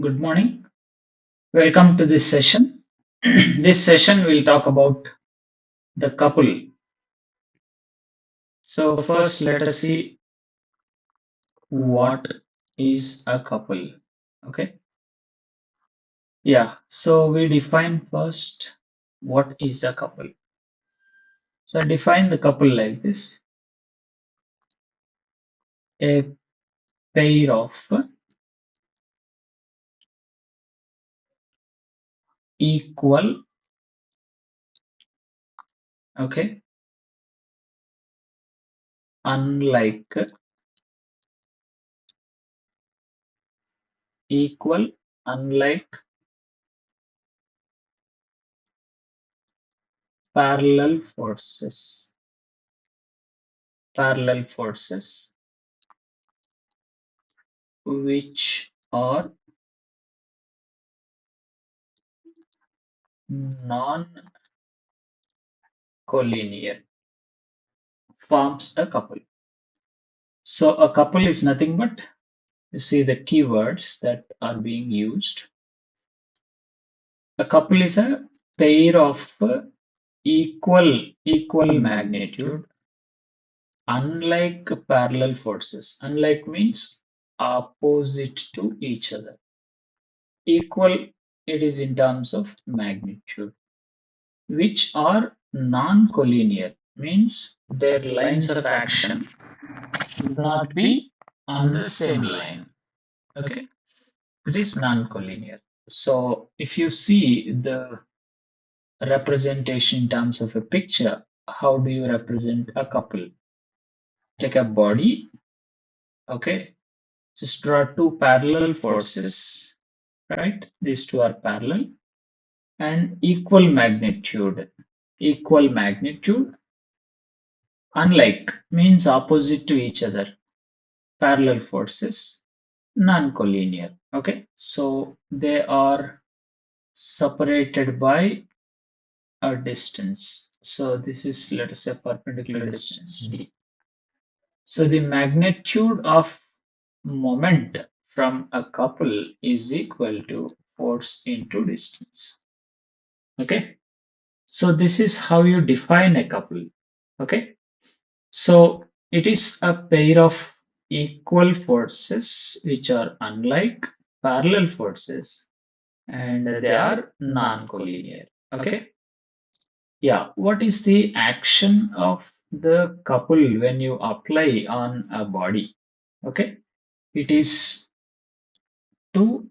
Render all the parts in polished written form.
Good morning. Welcome to this session. This session will talk about the couple. So, first, let us see what is a couple. Okay. Yeah. So, we define first what is a couple. So, I define the couple like this: a pair of equal, okay, unlike, equal, unlike, parallel forces. Parallel forces which are non-collinear forms a couple. So a couple is nothing but, you see the keywords that are being used. A couple is a pair of equal magnitude, unlike parallel forces. Unlike means opposite to each other. Equal, it is in terms of magnitude, which are non-collinear, means their lines of action should not be on the same line. Okay, it is non-collinear. So if you see the representation in terms of a picture, how do you represent a couple? Take a body, okay, just draw two parallel forces, right? These two are parallel and equal magnitude. Equal magnitude, unlike means opposite to each other. Parallel forces, non-collinear. Okay, so they are separated by a distance. So this is, let us say, perpendicular distance d. So the magnitude of moment from a couple is equal to force into distance. Okay, so this is how you define a couple. Okay, so it is a pair of equal forces which are unlike parallel forces and they are non-collinear. Okay. Yeah, what is the action of the couple when you apply on a body? Okay, it is to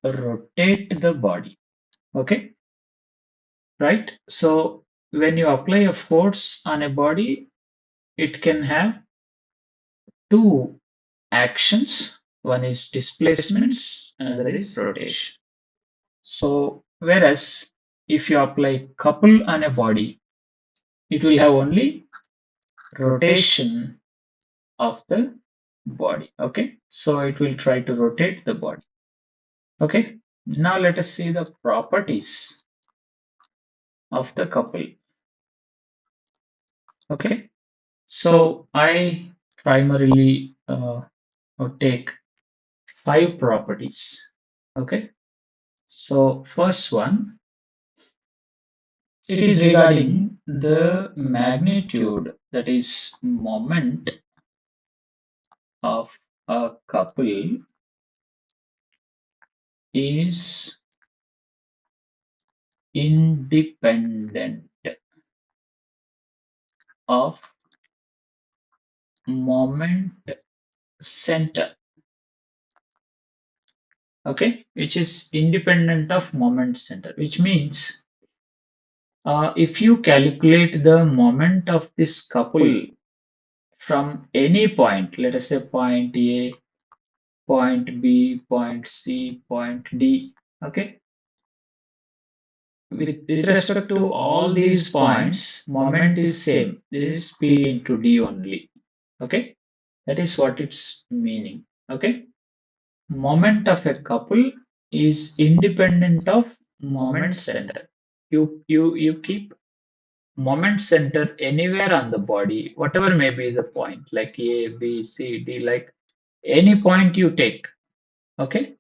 rotate the body. Okay, right? So when you apply a force on a body, it can have two actions. One is displacements, another is rotation. So whereas if you apply couple on a body, it will have only rotation of the body. Okay, so it will try to rotate the body. Okay, now let us see the properties of the couple. Okay, so I primarily take five properties. Okay, so first one, it is regarding the magnitude, that is moment of a couple is independent of moment center. Okay, which is independent of moment center, which means if you calculate the moment of this couple from any point, let us say point A, point B, point C, point D, okay, with respect to all these points, moment is same. This is P into D only. Okay, that is what it's meaning. Okay, moment of a couple is independent of moment center. You keep moment center anywhere on the body, whatever may be the point, like A, B, C, D, like any point you take. Okay,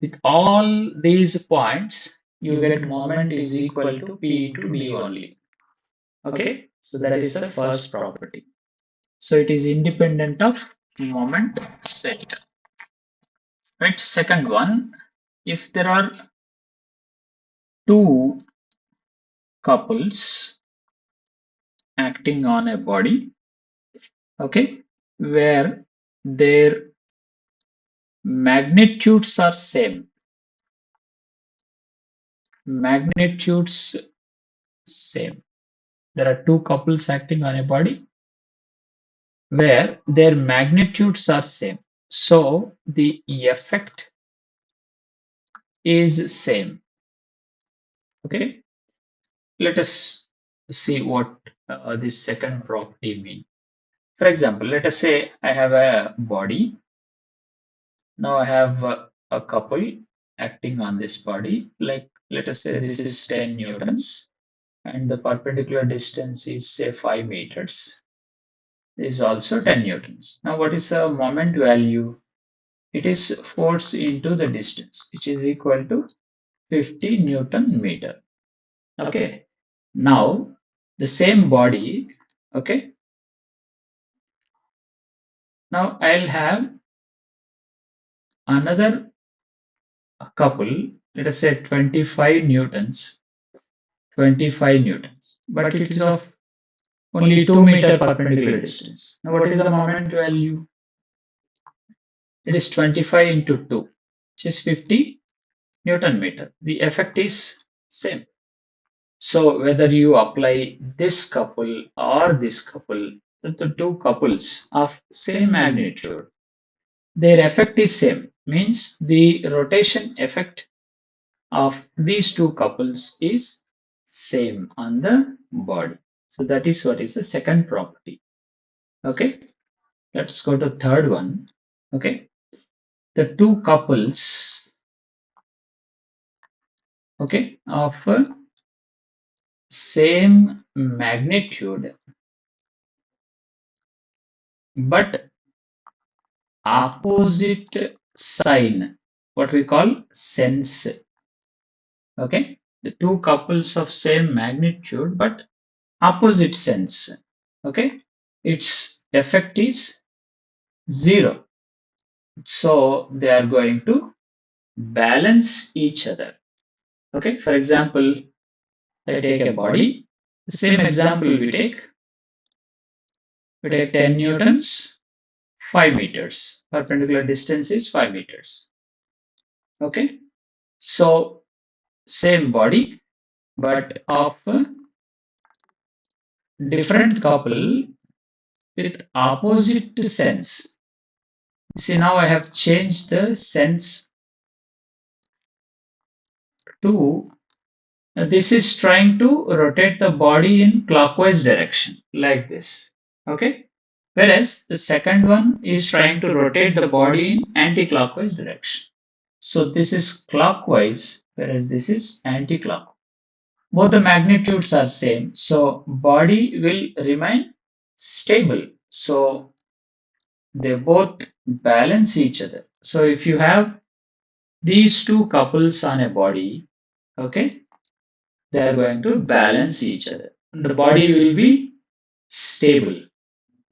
with all these points, you get moment is equal to P into D only. Okay, so that is the first property. So it is independent of moment set. Right, second one, if there are two couples acting on a body, okay, where their magnitudes are same, magnitudes same. There are two couples acting on a body where their magnitudes are same. So the effect is same. Okay, let us see what this second property means. For example, let us say I have a body. Now I have a couple acting on this body. Like let us say this is 10 newtons and the perpendicular distance is say 5 meters. This is also 10 newtons. Now what is the moment value? It is force into the distance, which is equal to 50 Newton meter. Okay. Now the same body, okay. Now I'll have another couple, let us say 25 newtons, 25 newtons, but it is of only 2 meter perpendicular distance. Now what is the moment value? It is 25 into 2, which is 50 Newton meter. The effect is same. So whether you apply this couple or this couple, the two couples of same magnitude, their effect is same. Means the rotation effect of these two couples is same on the body. So that is what is the second property. Okay, let's go to third one. Okay, the two couples, okay, of same magnitude but opposite sign, what we call sense. Okay, the two couples of same magnitude but opposite sense. Okay, its effect is zero. So they are going to balance each other. Okay, for example, I take a body. The same example we take 10 newtons, 5 meters. Perpendicular distance is 5 meters. Okay, so same body but of a different couple with opposite sense. See, now I have changed the sense to this is trying to rotate the body in clockwise direction like this. Okay, whereas the second one is trying to rotate the body in anti-clockwise direction. So this is clockwise, whereas this is anti-clockwise. Both the magnitudes are same, so body will remain stable. So they both balance each other. So if you have these two couples on a body, okay, they are going to balance each other. And the body will be stable.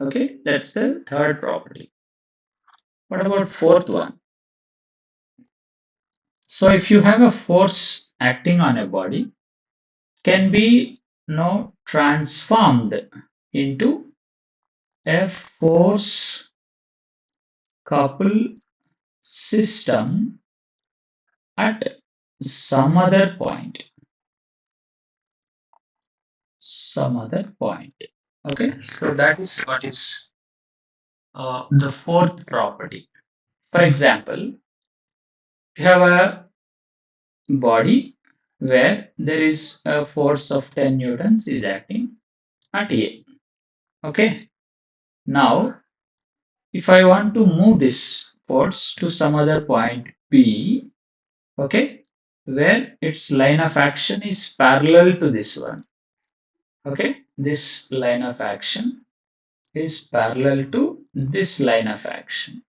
Okay, that's the third property. What about fourth one? So if you have a force acting on a body, can be now transformed into a force couple system at some other point. Some other point. Okay, so that is what is the fourth property. For example, you have a body where there is a force of 10 newtons is acting at A. Okay, now if I want to move this force to some other point B, okay, where its line of action is parallel to this one. Okay, this line of action is parallel to this line of action.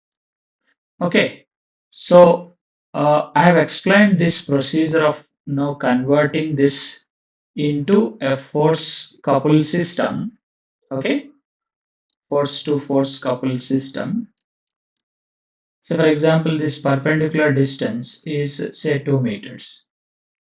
Okay, so I have explained this procedure of converting this into a force couple system. Okay, force to force couple system. So, for example, this perpendicular distance is say 2 meters.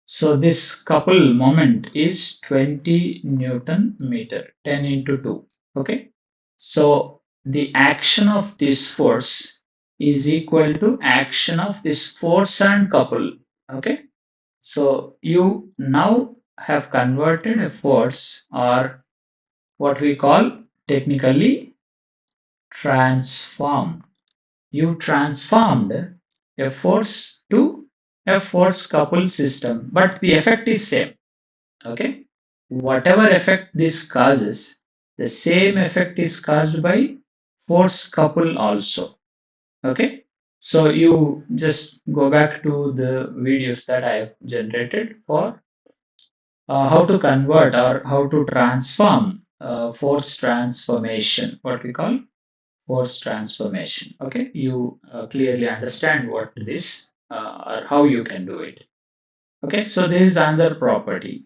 So this couple moment is 20 Newton meter, 10 into 2. Okay. So the action of this force is equal to action of this force and couple. Okay. So you now have converted a force, or what we call technically transform. You transformed a force to a force couple system, but the effect is same. Okay, whatever effect this causes, the same effect is caused by force couple also. Okay, so you just go back to the videos that I have generated for how to convert or how to transform force transformation, what we call force transformation. Okay, you clearly understand what this or how you can do it. Okay, so this is another property.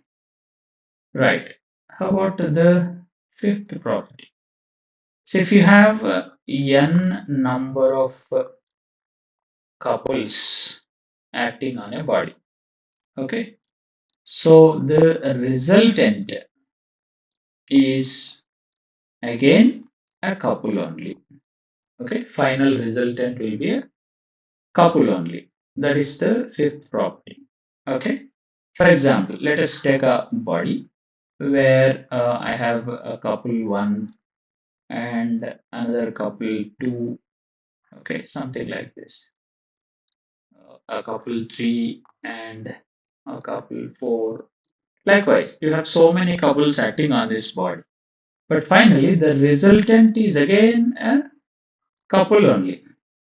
Right. How about the fifth property? So if you have n number of couples acting on a body, okay, so the resultant is again a couple only. Okay, final resultant will be a couple only. That is the fifth property. Okay, for example, let us take a body where I have a couple 1 and another couple 2. Okay, something like this. A couple 3 and a couple 4. Likewise, you have so many couples acting on this body. But finally, the resultant is again a couple only.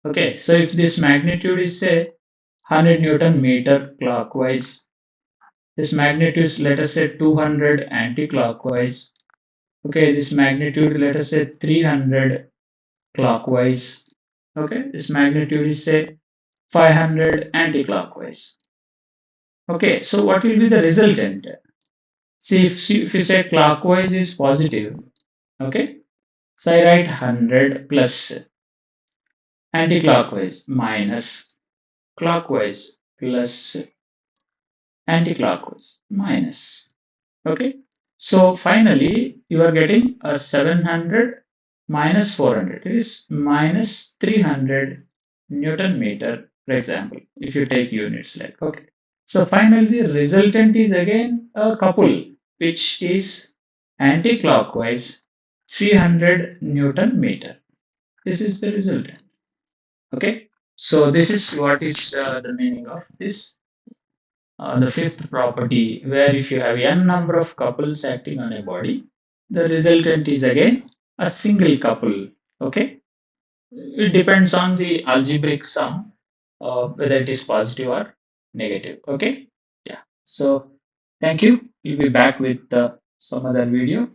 Okay, so if this magnitude is say 100 Newton meter clockwise, this magnitude is let us say 200 anti-clockwise. Okay, this magnitude let us say 300 clockwise. Okay, this magnitude is say 500 anti-clockwise. Okay, so what will be the resultant? See, if you say clockwise is positive, okay, so I write 100 plus anti-clockwise minus clockwise plus anti-clockwise minus. Okay, so finally you are getting a 700 minus 400. It is minus 300 Newton meter, for example, if you take units like, okay. So finally the resultant is again a couple which is anti-clockwise 300 Newton meter. This is the resultant. Okay. So this is what is the meaning of this the fifth property, where if you have n number of couples acting on a body, the resultant is again a single couple. Okay, it depends on the algebraic sum, whether it is positive or negative. Okay, yeah. So thank you. We'll be back with some other video.